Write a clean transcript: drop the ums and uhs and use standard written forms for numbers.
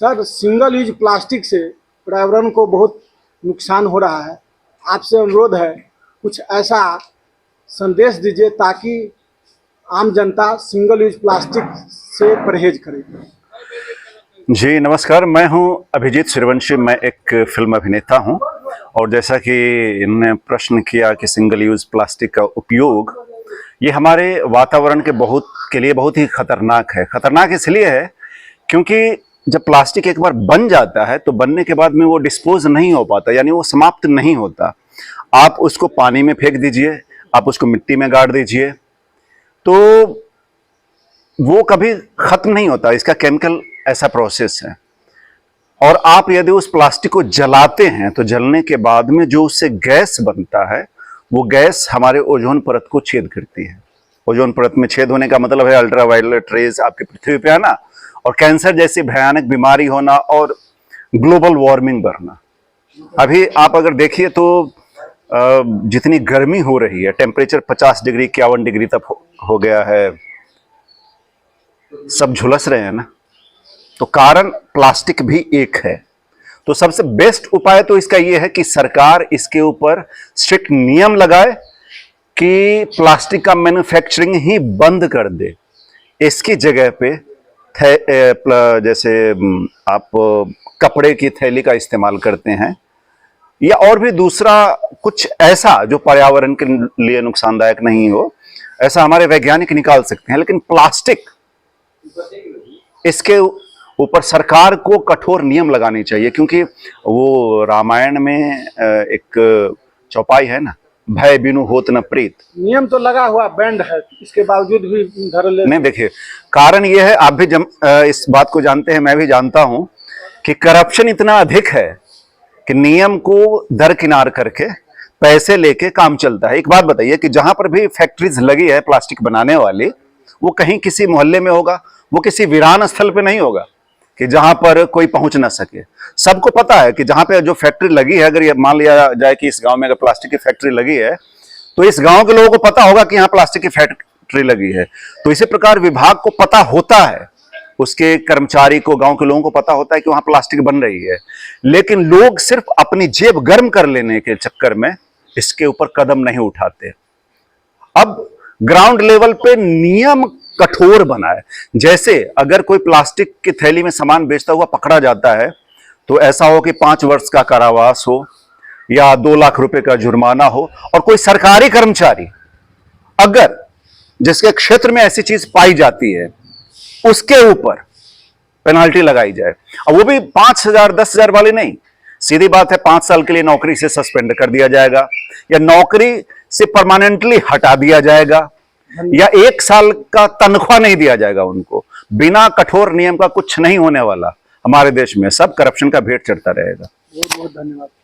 Sir, single use plastic से पर्यावरण को बहुत नुकसान हो रहा है। आपसे अनुरोध है, कुछ ऐसा संदेश दीजिए ताकि आम जनता सिंगल यूज प्लास्टिक से परहेज करे। जी नमस्कार, मैं हूं अभिजीत सूर्यवंशी। मैं एक फिल्म अभिनेता हूं और जैसा कि इन्होंने प्रश्न किया कि सिंगल यूज प्लास्टिक का उपयोग ये हमारे वातावरण के लिए बहुत ही खतरनाक है। खतरनाक इसलिए है क्योंकि जब प्लास्टिक एक बार बन जाता है तो बनने के बाद में वो डिस्पोज नहीं हो पाता, यानी वो समाप्त नहीं होता। आप उसको पानी में फेंक दीजिए, आप उसको मिट्टी में गाड़ दीजिए, तो वो कभी खत्म नहीं होता। इसका केमिकल ऐसा प्रोसेस है। और आप यदि उस प्लास्टिक को जलाते हैं तो जलने के बाद में जो उससे गैस बनता है, वो गैस हमारे ओजोन परत को छेद करती है। ओजोन परत में छेद होने का मतलब है अल्ट्रावायलेट रेज आपकी पृथ्वी पे आना और कैंसर जैसी भयानक बीमारी होना और ग्लोबल वार्मिंग बढ़ना। अभी आप अगर देखिए तो जितनी गर्मी हो रही है, टेम्परेचर 50 डिग्री 51 डिग्री तक हो गया है, सब झुलस रहे हैं ना। तो कारण प्लास्टिक भी एक है। तो सबसे बेस्ट उपाय तो इसका यह है कि सरकार इसके ऊपर स्ट्रिक्ट नियम लगाए कि प्लास्टिक का मैन्युफैक्चरिंग ही बंद कर दे। इसकी जगह पे जैसे आप कपड़े की थैली का इस्तेमाल करते हैं या और भी दूसरा कुछ ऐसा जो पर्यावरण के लिए नुकसानदायक नहीं हो, ऐसा हमारे वैज्ञानिक निकाल सकते हैं। लेकिन प्लास्टिक, इसके ऊपर सरकार को कठोर नियम लगाने चाहिए, क्योंकि वो रामायण में एक चौपाई है ना, भय बिनु होत न प्रीत। नियम तो लगा हुआ बैंड है, इसके बावजूद भी धर नहीं, देखिए कारण ये है, आप भी इस बात को जानते हैं, मैं भी जानता हूं कि करप्शन इतना अधिक है कि नियम को दरकिनार करके पैसे लेके काम चलता है। एक बात बताइए कि जहां पर भी फैक्ट्रीज लगी है प्लास्टिक बनाने वाली, वो कहीं किसी मोहल्ले में होगा, वो किसी वीरान स्थल पे नहीं होगा कि जहां पर कोई पहुंच ना सके। सबको पता है कि जहां पे जो फैक्ट्री लगी है, अगर ये मान लिया जाए कि इस गांव में अगर प्लास्टिक की फैक्ट्री लगी है, तो इस गांव के लोगों को पता होगा कि यहां प्लास्टिक की फैक्ट्री लगी है। तो इसी प्रकार विभाग को पता होता है, उसके कर्मचारी को, गांव के लोगों को पता होता है कि वहां प्लास्टिक बन रही है, लेकिन लोग सिर्फ अपनी जेब गर्म कर लेने के चक्कर में इसके ऊपर कदम नहीं उठाते। अब ग्राउंड लेवल पे नियम कठोर बनाए। जैसे अगर कोई प्लास्टिक की थैली में सामान बेचता हुआ पकड़ा जाता है तो ऐसा हो कि 5 वर्ष का कारावास हो या 2 लाख रुपए का जुर्माना हो, और कोई सरकारी कर्मचारी अगर जिसके क्षेत्र में ऐसी चीज पाई जाती है उसके ऊपर पेनाल्टी लगाई जाए। और वो भी 5,000 10,000 वाली नहीं, सीधी बात है 5 साल के लिए नौकरी से सस्पेंड कर दिया जाएगा या नौकरी से परमानेंटली हटा दिया जाएगा या 1 साल का तनख्वाह नहीं दिया जाएगा उनको। बिना कठोर नियम का कुछ नहीं होने वाला। हमारे देश में सब करप्शन का भेंट चढ़ता रहेगा। बहुत बहुत धन्यवाद।